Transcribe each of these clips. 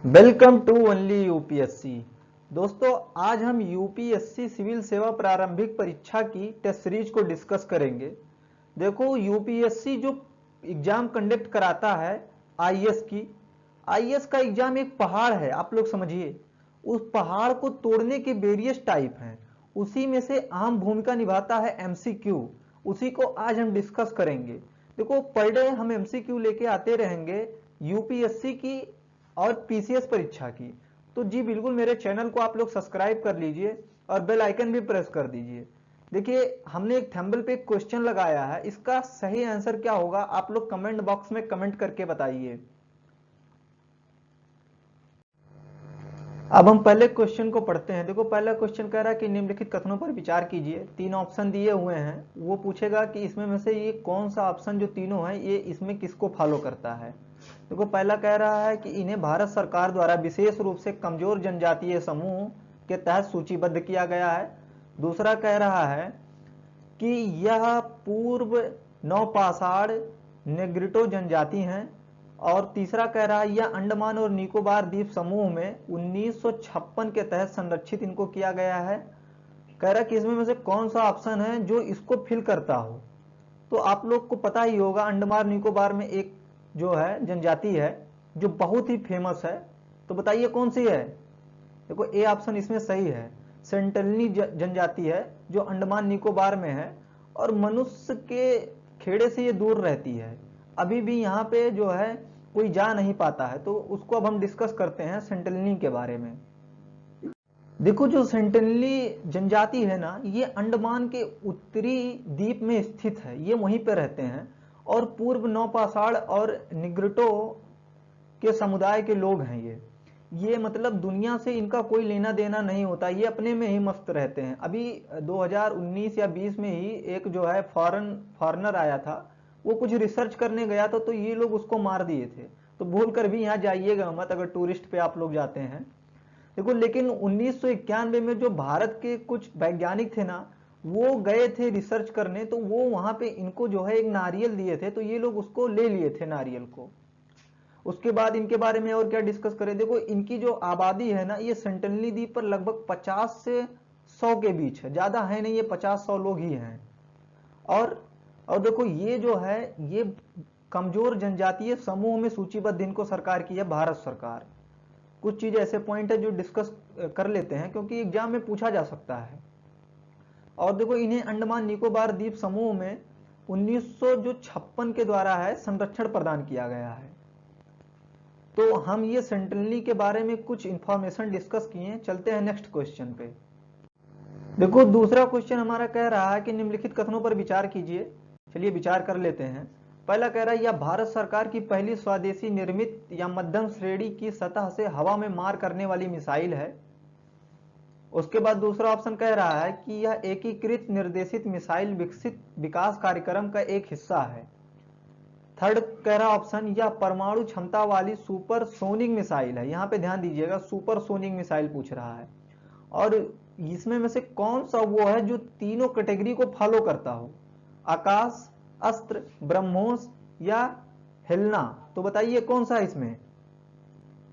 Welcome to only UPSC. दोस्तों, आज हम यूपीएससी सिविल सेवा प्रारंभिक परीक्षा की टेस्ट सीरीज को डिस्कस करेंगे। देखो, यूपीएससी जो एग्जाम कंडक्ट कराता है आईएएस का एग्जाम एक पहाड़ है, आप लोग समझिए। उस पहाड़ को तोड़ने के वेरियस टाइप हैं, उसी में से आम भूमिका निभाता है एमसीक्यू। उसी को आज हम डिस्कस करेंगे। देखो, पर डे हम एमसीक्यू लेके आते रहेंगे यूपीएससी की और पीसीएस परीक्षा की। तो जी बिल्कुल, मेरे चैनल को आप लोग सब्सक्राइब कर लीजिए और बेल आइकन भी प्रेस कर दीजिए। देखिए, हमने एक थंबनेल पे एक क्वेश्चन लगाया है, इसका सही आंसर क्या होगा आप लोग कमेंट बॉक्स में कमेंट करके बताइए। अब हम पहले क्वेश्चन को पढ़ते हैं। देखो, पहला क्वेश्चन कह रहा है कि निम्नलिखित कथनों पर विचार कीजिए। तीन ऑप्शन दिए हुए हैं, वो पूछेगा कि इसमें में से ये कौन सा ऑप्शन जो तीनों है ये इसमें किसको फॉलो करता है। देखो, पहला कह रहा है कि इन्हें भारत सरकार द्वारा विशेष रूप से कमजोर जनजातीय समूह के तहत सूचीबद्ध किया गया है। दूसरा कह रहा है कि यह पूर्व नौपाषाण नेग्रिटो जनजाति हैं। और तीसरा कह रहा है यह अंडमान और निकोबार द्वीप समूह में 1956 के तहत संरक्षित इनको किया गया है। कह रहा है कि इसमें में से कौन सा ऑप्शन है जो इसको फिल करता हो। तो आप लोग को पता ही होगा, अंडमान निकोबार में एक जो है जनजाति है जो बहुत ही फेमस है। तो बताइए कौन सी है। देखो, ए ऑप्शन इसमें सही है। सेंटनली जनजाति है जो अंडमान निकोबार में है और मनुष्य के खेड़े से ये दूर रहती है। अभी भी यहाँ पे जो है कोई जा नहीं पाता है। तो उसको अब हम डिस्कस करते हैं सेंटनली के बारे में। देखो, जो सेंटनली जनजाति है ना, ये अंडमान के उत्तरी द्वीप में स्थित है, ये वहीं पे रहते हैं और पूर्व नौपाषाण और निग्रिटो के समुदाय के लोग हैं। ये मतलब दुनिया से इनका कोई लेना देना नहीं होता, ये अपने में ही मस्त रहते हैं। अभी 2019 या 20 में ही एक जो है फॉरेनर आया था, वो कुछ रिसर्च करने गया था, तो ये लोग उसको मार दिए थे। तो भूल कर भी यहाँ जाइएगा मत अगर टूरिस्ट पे आप लोग जाते हैं। देखो, लेकिन 1991 में जो भारत के कुछ वैज्ञानिक थे ना, वो गए थे रिसर्च करने, तो वो वहां पे इनको जो है एक नारियल दिए थे, तो ये लोग उसको ले लिए थे नारियल को। उसके बाद इनके बारे में और क्या डिस्कस करें। देखो, इनकी जो आबादी है ना, ये सेंटनली द्वीप पर लगभग 50 से 100 के बीच है, ज्यादा है नहीं, ये 50-100 लोग ही हैं। और और देखो, ये जो है ये कमजोर जनजातीय समूह में सूचीबद्ध इनको सरकार की है भारत सरकार। कुछ चीज ऐसे पॉइंट है जो डिस्कस कर लेते हैं क्योंकि एग्जाम में पूछा जा सकता है। और देखो, इन्हें अंडमान निकोबार द्वीप समूह में 1956 के द्वारा है संरक्षण प्रदान किया गया है। तो हम ये सेंटनली के बारे में कुछ इंफॉर्मेशन डिस्कस किए। चलते हैं नेक्स्ट क्वेश्चन पे। देखो, दूसरा क्वेश्चन हमारा कह रहा है कि निम्नलिखित कथनों पर विचार कीजिए। चलिए विचार कर लेते हैं। पहला कह रहा है यह भारत सरकार की पहली स्वदेशी निर्मित या मध्यम श्रेणी की सतह से हवा में मार करने वाली मिसाइल है। उसके बाद दूसरा ऑप्शन कह रहा है कि यह एकीकृत निर्देशित मिसाइल विकसित विकास कार्यक्रम का एक हिस्सा है। थर्ड कह रहा ऑप्शन यह परमाणु क्षमता वाली सुपर सोनिक मिसाइल है। यहां पे ध्यान दीजिएगा, सुपर सोनिक मिसाइल पूछ रहा है। और इसमें में से कौन सा वो है जो तीनों कैटेगरी को फॉलो करता हो, आकाश, अस्त्र, ब्रह्मोस या हेलना। तो बताइए कौन सा इसमें।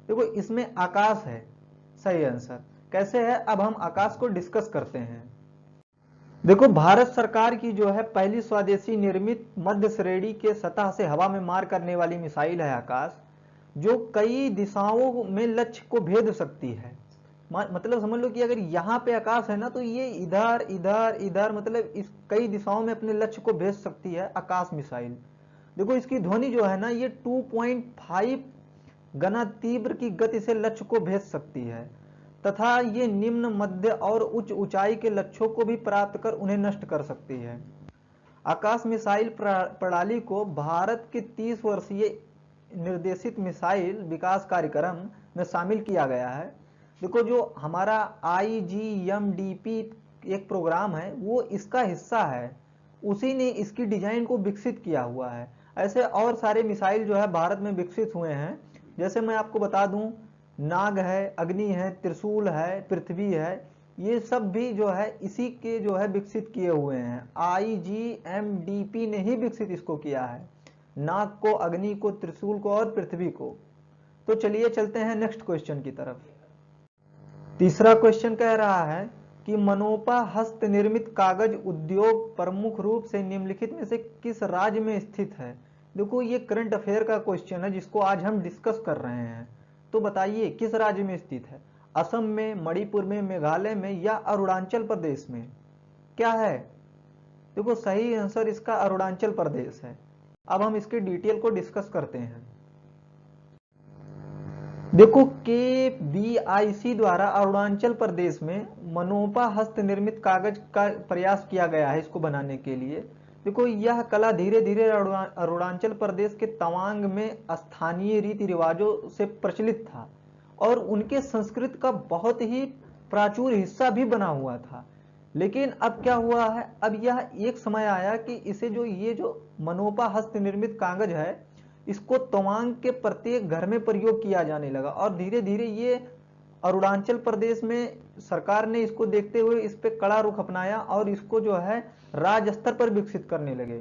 देखो, इसमें आकाश है सही आंसर। कैसे है, अब हम आकाश को डिस्कस करते हैं। देखो, भारत सरकार की जो है पहली स्वदेशी निर्मित मध्य श्रेणी के सतह से हवा में मार करने वाली मिसाइल है आकाश, जो कई दिशाओं में लक्ष्य को भेद सकती है। मतलब समझ लो कि अगर यहाँ पे आकाश है ना, तो ये इधर इधर इधर मतलब इस कई दिशाओं में अपने लक्ष्य को भेज सकती है आकाश मिसाइल। देखो, इसकी ध्वनि जो है ना, ये 2.5 गुना तीव्र की गति से लक्ष्य को भेज सकती है तथा ये निम्न, मध्य और उच्च ऊंचाई के लक्ष्यों को भी प्राप्त कर उन्हें नष्ट कर सकती है। आकाश मिसाइल प्रणाली को भारत के 30 वर्षीय निर्देशित मिसाइल विकास कार्यक्रम में शामिल किया गया है। देखो, जो हमारा IGMDP एक प्रोग्राम है वो इसका हिस्सा है, उसी ने इसकी डिजाइन को विकसित किया हुआ है। ऐसे और सारे मिसाइल जो है भारत में विकसित हुए हैं। जैसे मैं आपको बता दूं, नाग है, अग्नि है, त्रिशूल है, पृथ्वी है, ये सब भी जो है इसी के जो है विकसित किए हुए हैं। IGMDP ने ही विकसित इसको किया है, नाग को, अग्नि को, त्रिशूल को और पृथ्वी को। तो चलिए चलते हैं नेक्स्ट क्वेश्चन की तरफ। तीसरा क्वेश्चन कह रहा है कि मनोपा हस्त निर्मित कागज उद्योग प्रमुख रूप से निम्नलिखित में से किस राज्य में स्थित है। देखो ये करंट अफेयर का क्वेश्चन है जिसको आज हम डिस्कस कर रहे हैं। तो बताइए किस राज्य में स्थित है, असम में, मणिपुर में, मेघालय में या अरुणाचल प्रदेश में। क्या है, देखो सही आंसर इसका अरुणाचल प्रदेश है। अब हम इसके डिटेल को डिस्कस करते हैं। देखो KBIC द्वारा अरुणाचल प्रदेश में मनोपा हस्त निर्मित कागज का प्रयास किया गया है इसको बनाने के लिए। देखो यह कला धीरे धीरे अरुणाचल प्रदेश के तवांग में स्थानीय रीति रिवाजों से प्रचलित था और उनके संस्कृति का बहुत ही प्राचुर हिस्सा भी बना हुआ था। लेकिन अब क्या हुआ है, अब यह एक समय आया कि इसे ये जो मनोपा हस्त निर्मित कागज है इसको तवांग के प्रत्येक घर में प्रयोग किया जाने लगा और धीरे धीरे ये अरुणाचल प्रदेश में सरकार ने इसको देखते हुए इस पे कड़ा रुख अपनाया और इसको राज्य स्तर पर विकसित करने लगे।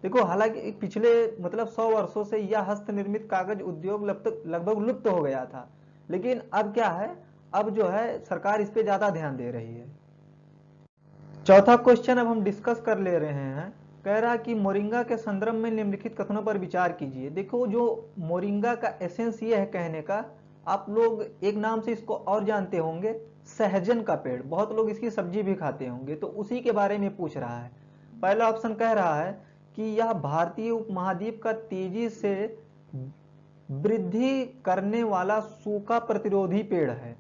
देखो हालांकि पिछले 100 वर्षों से यह हस्त निर्मित कागज उद्योग लगभग लुप्त हो गया था, लेकिन अब क्या है, अब सरकार इस पे ज्यादा ध्यान दे रही है। चौथा क्वेश्चन अब हम डिस्कस कर ले रहे हैं। कह रहा कि मोरिंगा के संदर्भ में निम्नलिखित कथनों पर विचार कीजिए। देखो जो मोरिंगा का एसेंस ये है कहने का, आप लोग एक नाम से इसको और जानते होंगे, सहजन का पेड़। बहुत लोग इसकी सब्जी भी खाते होंगे, तो उसी के बारे में पूछ रहा है। पहला ऑप्शन कह रहा है कि यह भारतीय उपमहाद्वीप का तेजी से वृद्धि करने वाला सूखा प्रतिरोधी पेड़ है।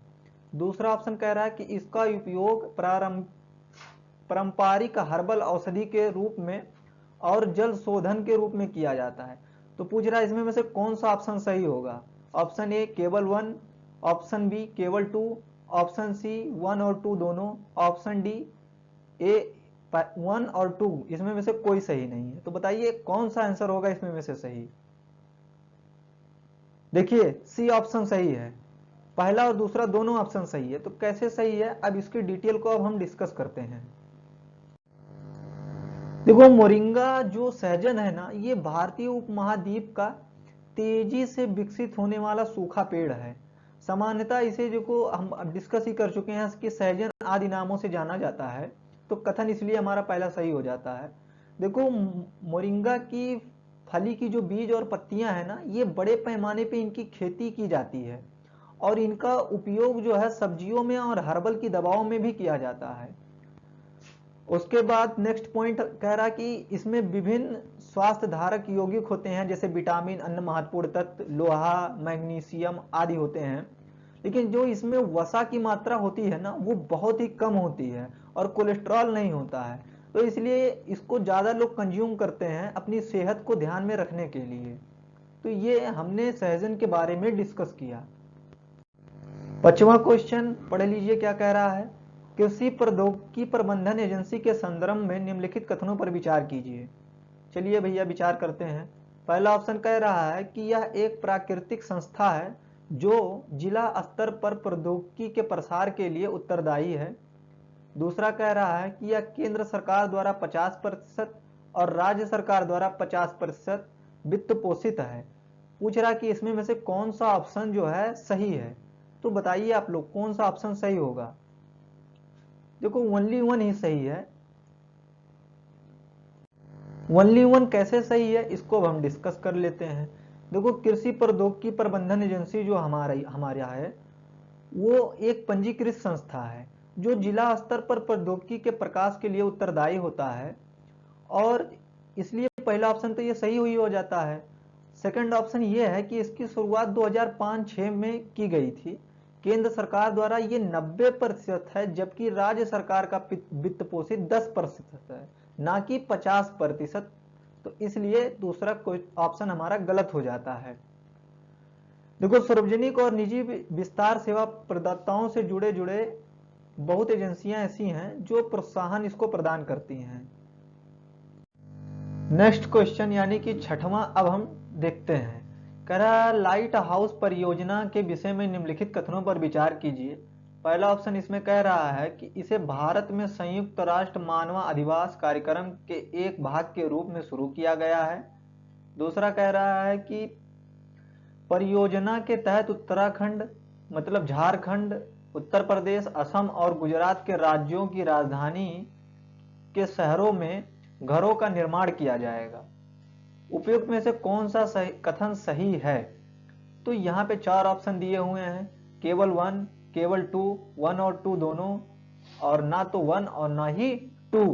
दूसरा ऑप्शन कह रहा है कि इसका उपयोग पारंपरिक हर्बल औषधि के रूप में और जल शोधन के रूप में किया जाता है। तो पूछ रहा है इसमें में से कौन सा ऑप्शन सही होगा। ऑप्शन ए केवल 1, ऑप्शन बी केवल 2, ऑप्शन सी 1 और 2 दोनों, ऑप्शन डी ए 1 और 2, इसमें में से कोई सही नहीं है। तो बताइए कौन सा आंसर होगा इसमें में से सही। देखिए सी ऑप्शन सही है, पहला और दूसरा दोनों ऑप्शन सही है। तो कैसे सही है, अब इसकी डिटेल को अब हम डिस्कस करते हैं। देखो मोरिंगा जो सहजन है ना, ये भारतीय उपमहाद्वीप का तेजी से विकसित होने वाला सूखा पेड़ है। सामान्यतः इसे देखो हम डिस्कस ही कर चुके हैं कि सहजन आदि नामों से जाना जाता है, तो कथन इसलिए हमारा पहला सही हो जाता है। देखो मोरिंगा की फली की जो बीज और पत्तियां है ना, ये बड़े पैमाने पे इनकी खेती की जाती है और इनका उपयोग सब्जियों में और हर्बल की दवाओं में भी किया जाता है। उसके बाद नेक्स्ट पॉइंट कह रहा कि इसमें विभिन्न स्वास्थ्य धारक यौगिक होते हैं, जैसे विटामिन, अन्य महत्वपूर्ण तत्व, लोहा, मैग्नीशियम आदि होते हैं। लेकिन जो इसमें वसा की मात्रा होती है ना, वो बहुत ही कम होती है और कोलेस्ट्रॉल नहीं होता है। तो इसलिए इसको ज्यादा लोग कंज्यूम करते हैं अपनी सेहत को ध्यान में रखने के लिए। तो ये हमने सहजन के बारे में डिस्कस किया। पांचवा क्वेश्चन पढ़ लीजिए क्या कह रहा है। कृषि प्रौद्योगिकी प्रबंधन एजेंसी के संदर्भ में निम्नलिखित कथनों पर विचार कीजिए। चलिए भैया विचार करते हैं। पहला ऑप्शन कह रहा है कि यह एक प्राकृतिक संस्था है जो जिला स्तर पर प्रौद्योगिकी के प्रसार के लिए उत्तरदायी है। दूसरा कह रहा है कि यह केंद्र सरकार द्वारा 50% और राज्य सरकार द्वारा 50% वित्त पोषित है। पूछ रहा कि इसमें में से कौन सा ऑप्शन सही है। तो बताइए आप लोग कौन सा ऑप्शन सही होगा। देखो ओनली 1 ही सही है। ओनली 1 कैसे सही है, इसको अब हम डिस्कस कर लेते हैं। देखो कृषि प्रौद्योगिकी प्रबंधन एजेंसी जो हमारे यहाँ है, वो एक पंजीकृत संस्था है जो जिला स्तर पर प्रौद्योगिकी के प्रकाश के लिए उत्तरदायी होता है, और इसलिए पहला ऑप्शन तो ये सही हुई हो जाता है। सेकंड ऑप्शन ये है कि इसकी शुरुआत 2005-6 में की गई थी। केंद्र सरकार द्वारा ये 90% है, जबकि राज्य सरकार का वित्त पोषित 10% है, ना कि 50%। तो इसलिए दूसरा ऑप्शन हमारा गलत हो जाता है। देखो सार्वजनिक और निजी विस्तार सेवा प्रदाताओं से जुड़े बहुत एजेंसियां ऐसी हैं जो प्रोत्साहन इसको प्रदान करती हैं। नेक्स्ट क्वेश्चन यानी कि छठवां अब हम देखते हैं। कह रहा लाइट हाउस परियोजना के विषय में निम्नलिखित कथनों पर विचार कीजिए। पहला ऑप्शन इसमें कह रहा है कि इसे भारत में संयुक्त राष्ट्र मानव अधिवास कार्यक्रम के एक भाग के रूप में शुरू किया गया है। दूसरा कह रहा है कि परियोजना के तहत उत्तराखंड मतलब झारखंड, उत्तर प्रदेश, असम और गुजरात के राज्यों की राजधानी के शहरों में घरों का निर्माण किया जाएगा। उपयुक्त में से कौन सा कथन सही है? तो यहाँ पे 4 ऑप्शन दिए हुए हैं, केवल 1, केवल 2, 1 और 2 दोनों, और ना तो 1 और ना ही 2।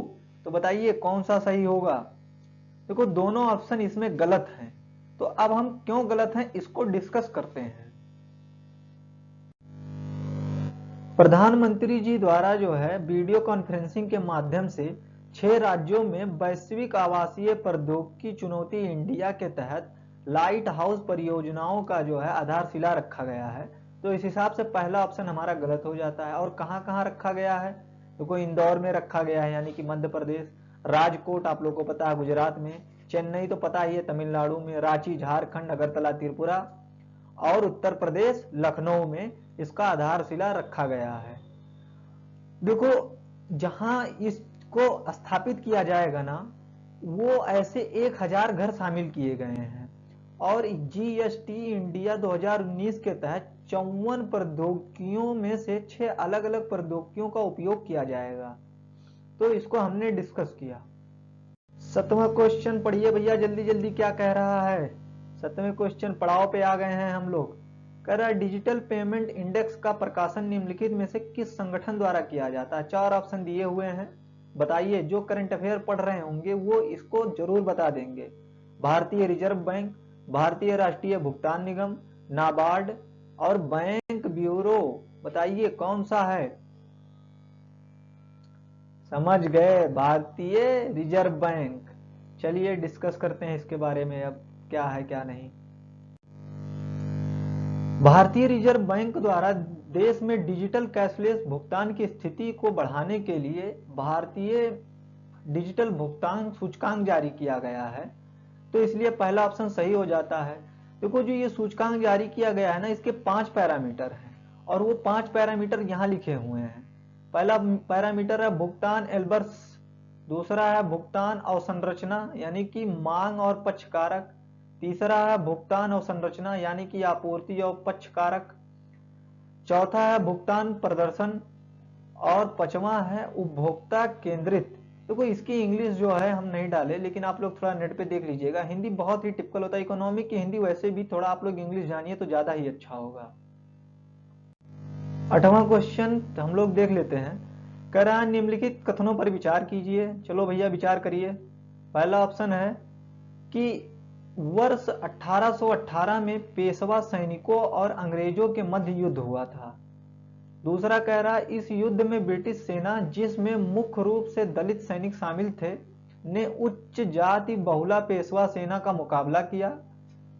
तो बताइए कौन सा सही होगा? देखो दोनों ऑप्शन इसमें गलत हैं। तो अब हम क्यों गलत हैं इसको डिस्कस करते हैं। प्रधानमंत्री जी द्वारा जो है वीडियो कॉन्फ्रेंसिंग के माध्यम से 6 राज्यों में वैश्विक आवासीय प्रौद्योगिकी चुनौती इंडिया के तहत लाइट हाउस परियोजनाओं का जो है आधारशिला रखा गया है। तो इस हिसाब से पहला ऑप्शन हमारा गलत हो जाता है। और कहां कहां रखा गया है? देखो इंदौर में रखा गया है यानी कि मध्य प्रदेश, राजकोट आप लोगों को पता है गुजरात में, चेन्नई तो पता ही है तमिलनाडु में, रांची झारखंड, अगरतला त्रिपुरा और उत्तर प्रदेश लखनऊ में इसका आधारशिला रखा गया है। देखो जहां इसको स्थापित किया जाएगा ना वो ऐसे 1000 घर शामिल किए गए हैं और जीएसटी इंडिया 2019 के तहत 54 प्रौद्योगिकियों में से 6 अलग अलग प्रौद्योगिकियों का उपयोग किया जाएगा। तो इसको हमने डिस्कस किया। 7वां क्वेश्चन पढ़िए भैया जल्दी जल्दी क्या कह रहा है। 7वें क्वेश्चन पड़ाव पे आ गए हैं हम लोग। कह रहा है डिजिटल पेमेंट इंडेक्स का प्रकाशन निम्नलिखित में से किस संगठन द्वारा किया जाता है? 4 ऑप्शन दिए हुए हैं, बताइए। जो करंट अफेयर पढ़ रहे होंगे वो इसको जरूर बता देंगे। भारतीय रिजर्व बैंक, भारतीय राष्ट्रीय भुगतान निगम, नाबार्ड और बैंक ब्यूरो। बताइए कौन सा है? समझ गए, भारतीय रिजर्व बैंक। चलिए डिस्कस करते हैं इसके बारे में अब क्या है क्या नहीं। भारतीय रिजर्व बैंक द्वारा देश में डिजिटल कैशलेस भुगतान की स्थिति को बढ़ाने के लिए भारतीय डिजिटल भुगतान सूचकांक जारी किया गया है। तो इसलिए पहला ऑप्शन सही हो जाता है। देखो जो ये सूचकांक जारी किया गया है ना इसके 5 पैरामीटर हैं और वो 5 पैरामीटर यहाँ लिखे हुए हैं। पहला पैरामीटर है भुगतान एल्बर्स, दूसरा है भुगतान अवसंरचना यानी कि मांग और पक्षकारक, तीसरा है भुगतान अवसंरचना यानी कि आपूर्ति और पक्षकारक, चौथा है भुगतान प्रदर्शन और पांचवा है उपभोक्ता केंद्रित। देखो इसकी इंग्लिश जो है हम नहीं डाले लेकिन आप लोग थोड़ा नेट पे देख लीजिएगा, हिंदी बहुत ही टिपिकल होता है। इकोनॉमिक की हिंदी वैसे भी थोड़ा आप लोग इंग्लिश जानिए तो ज्यादा ही अच्छा होगा। 8वां क्वेश्चन हम लोग देख लेते हैं। कह रहा है निम्नलिखित कथनों पर विचार कीजिए। चलो भैया विचार करिए। पहला ऑप्शन है कि वर्ष 1818 में पेशवा सैनिकों और अंग्रेजों के मध्य युद्ध हुआ था। दूसरा कह रहा है इस युद्ध में ब्रिटिश सेना जिसमें मुख्य रूप से दलित सैनिक शामिल थे ने उच्च जाति बहुला पेशवा सेना का मुकाबला किया।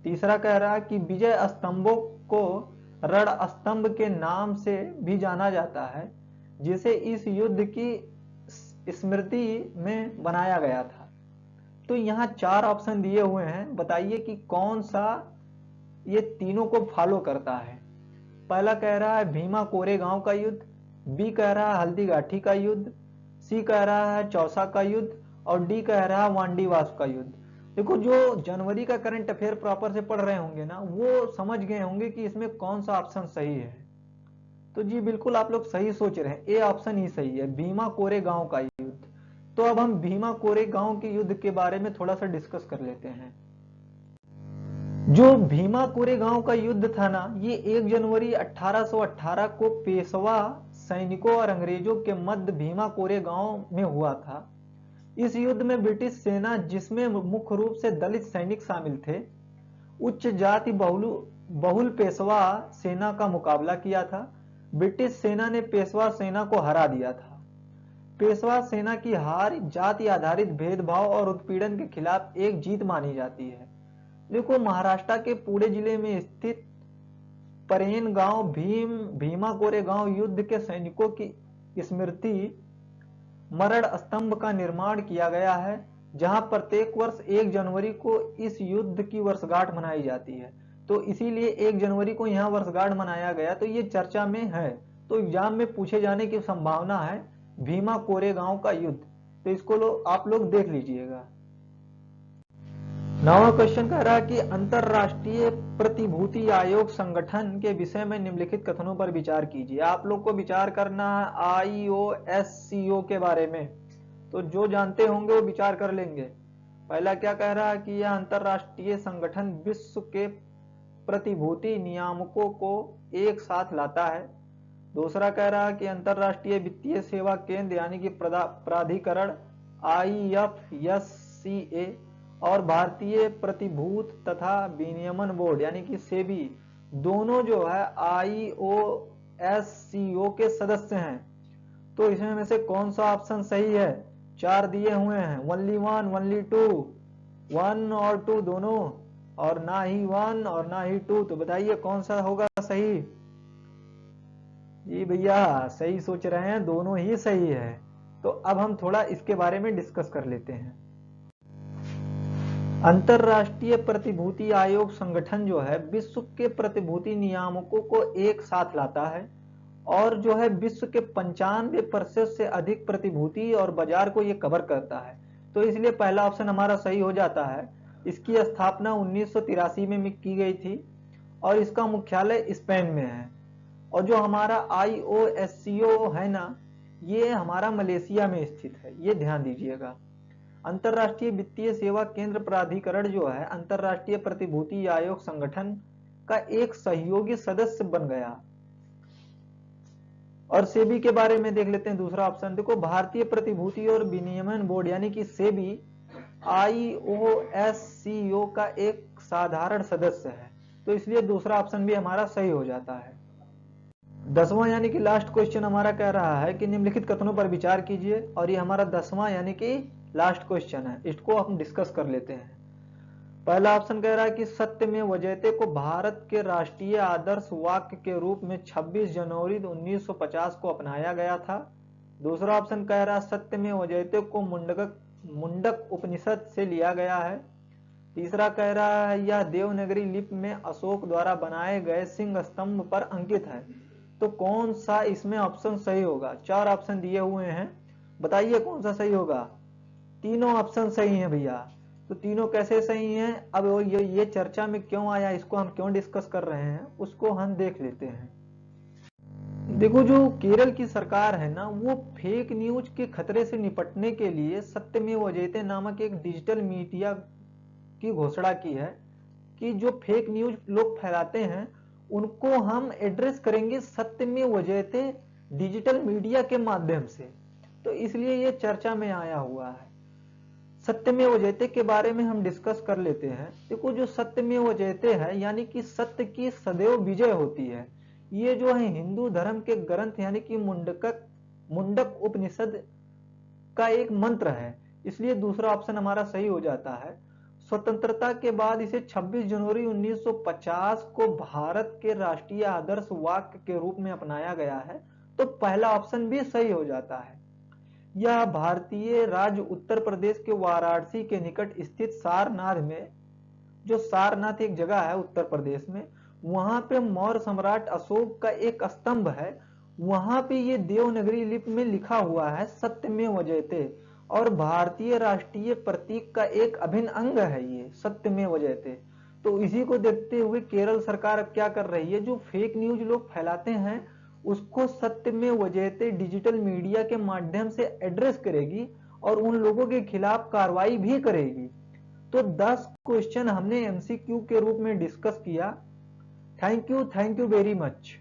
तीसरा कह रहा है कि विजय स्तंभों को रण स्तंभ के नाम से भी जाना जाता है जिसे इस युद्ध की स्मृति में बनाया गया था। तो यहाँ 4 ऑप्शन दिए हुए हैं, बताइए कि कौन सा ये तीनों को फॉलो करता है। पहला कह रहा है भीमा कोरेगांव का युद्ध, बी कह रहा है हल्दीघाटी का युद्ध, सी कह रहा है चौसा का युद्ध और डी कह रहा है वांडीवास का युद्ध। देखो जो जनवरी का करंट अफेयर प्रॉपर से पढ़ रहे होंगे ना वो समझ गए होंगे कि इसमें कौन सा ऑप्शन सही है। तो जी बिल्कुल आप लोग सही सोच रहे हैं, ए ऑप्शन ही सही है, भीमा कोरेगांव का युद्ध। तो अब हम भीमा कोरेगांव के युद्ध के बारे में थोड़ा सा डिस्कस कर लेते हैं। जो भीमा कोरेगांव का युद्ध था ना ये 1 जनवरी 1818 को पेशवा सैनिकों और अंग्रेजों के मध्य भीमा कोरेगांव में हुआ था। इस युद्ध में ब्रिटिश सेना जिसमें मुख्य रूप से दलित सैनिक शामिल थे उच्च जाति बहुल पेशवा सेना का मुकाबला किया था। ब्रिटिश सेना ने पेशवा सेना को हरा दिया था। पेशवा सेना की हार जाति आधारित भेदभाव और उत्पीड़न के खिलाफ एक जीत मानी जाती है। देखो महाराष्ट्र के पुणे जिले में स्थित परेन गांव भीमा कोरेगांव युद्ध के सैनिकों की स्मृति मरण स्तंभ का निर्माण किया गया है जहां प्रत्येक वर्ष 1 जनवरी को इस युद्ध की वर्षगांठ मनाई जाती है। तो इसीलिए 1 जनवरी को यहाँ वर्षगांठ मनाया गया। तो ये चर्चा में है तो एग्जाम में पूछे जाने की संभावना है भीमा कोरेगांव का युद्ध। तो इसको आप लोग देख लीजिएगा। 9वां क्वेश्चन कह रहा है कि अंतरराष्ट्रीय प्रतिभूति आयोग संगठन के विषय में निम्नलिखित कथनों पर विचार कीजिए। आप लोग को विचार करना है IOSCO के बारे में, तो जो जानते होंगे वो विचार कर लेंगे। पहला क्या कह रहा है कि यह अंतरराष्ट्रीय संगठन विश्व के प्रतिभूति नियामकों को एक साथ लाता है। दूसरा कह रहा है कि अंतरराष्ट्रीय वित्तीय सेवा केंद्र यानी कि प्राधिकरण IFSCA और भारतीय प्रतिभूत तथा विनियमन बोर्ड यानी कि सेबी दोनों जो है IOSCO के सदस्य हैं। तो इसमें में से कौन सा ऑप्शन सही है? 4 दिए हुए हैं, ओनली 1, ओनली 2, 1 और 2 दोनों, और ना ही 1 और ना ही 2। तो बताइए कौन सा होगा सही? जी भैया सही सोच रहे हैं, दोनों ही सही है। तो अब हम थोड़ा इसके बारे में डिस्कस कर लेते हैं। अंतरराष्ट्रीय प्रतिभूति आयोग संगठन जो है विश्व के प्रतिभूति नियामकों को एक साथ लाता है और जो है विश्व के 95% से अधिक प्रतिभूति और बाजार को ये कवर करता है। तो इसलिए पहला ऑप्शन हमारा सही हो जाता है। इसकी स्थापना 1983 में की गई थी और इसका मुख्यालय स्पेन में है। और जो हमारा IOSCO है ना, ये हमारा मलेशिया में स्थित है, ये ध्यान दीजिएगा। अंतरराष्ट्रीय वित्तीय सेवा केंद्र प्राधिकरण जो है अंतरराष्ट्रीय प्रतिभूति आयोग संगठन का एक सहयोगी सदस्य बन गया। और सेबी के बारे में देख लेते हैं। दूसरा ऑप्शन देखो, भारतीय प्रतिभूति और विनियमन बोर्ड यानी कि सेबी IOSCO का एक साधारण सदस्य है। तो इसलिए दूसरा ऑप्शन भी हमारा सही हो जाता है। 10वां यानी कि लास्ट क्वेश्चन हमारा कह रहा है कि निम्नलिखित कथनों पर विचार कीजिए, और ये हमारा 10वां यानी कि लास्ट क्वेश्चन है, इसको हम डिस्कस कर लेते हैं। पहला ऑप्शन कह रहा है कि सत्यमेव जयते को भारत के राष्ट्रीय आदर्श वाक्य के रूप में 26 जनवरी 1950 को अपनाया गया था। दूसरा ऑप्शन कह रहा है सत्यमेव जयते को मुंडक उपनिषद से लिया गया है। तीसरा कह रहा है यह देवनागरी लिपि में अशोक द्वारा बनाए गए सिंह स्तंभ पर अंकित है। तो कौन सा इसमें ऑप्शन सही होगा? 4 ऑप्शन दिए हुए हैं, बताइए कौन सा सही होगा? तीनों ऑप्शन सही हैं भैया। तो तीनों कैसे सही हैं? अब ये चर्चा में क्यों आया, इसको हम क्यों डिस्कस कर रहे हैं, उसको हम देख लेते हैं। देखो, जो केरल की सरकार है ना, वो फेक न्यूज के खतरे से निपटने के लिए सत्यमेव जयते नामक एक डिजिटल मीडिया की घोषणा की है कि जो फेक न्यूज लोग फैलाते हैं उनको हम एड्रेस करेंगे सत्यमेव जयते डिजिटल मीडिया के माध्यम से। तो इसलिए ये चर्चा में आया हुआ है। सत्यमेव जयते के बारे में हम डिस्कस कर लेते हैं। देखो, जो सत्यमेव जयते है यानी कि सत्य की सदैव विजय होती है, ये जो है हिंदू धर्म के ग्रंथ यानी कि मुंडक उपनिषद का एक मंत्र है। इसलिए दूसरा ऑप्शन हमारा सही हो जाता है। स्वतंत्रता के बाद इसे 26 जनवरी 1950 को भारत के राष्ट्रीय आदर्श वाक्य के रूप में अपनाया गया है। तो पहला ऑप्शन भी सही हो जाता है। यह भारतीय राज्य उत्तर प्रदेश के वाराणसी के निकट स्थित सारनाथ में, जो सारनाथ एक जगह है उत्तर प्रदेश में, वहां पे मौर्य सम्राट अशोक का एक स्तंभ है। वहां पे ये देवनागरी लिपि में लिखा हुआ है सत्यमेव जयते, और भारतीय राष्ट्रीय प्रतीक का एक अभिन्न अंग है ये सत्यमेव जयते। तो इसी को देखते हुए केरल सरकार अब क्या कर रही है, जो फेक न्यूज लोग फैलाते हैं उसको सत्यमेव जयते डिजिटल मीडिया के माध्यम से एड्रेस करेगी और उन लोगों के खिलाफ कार्रवाई भी करेगी। तो 10 क्वेश्चन हमने MCQ के रूप में डिस्कस किया। Thank you very much.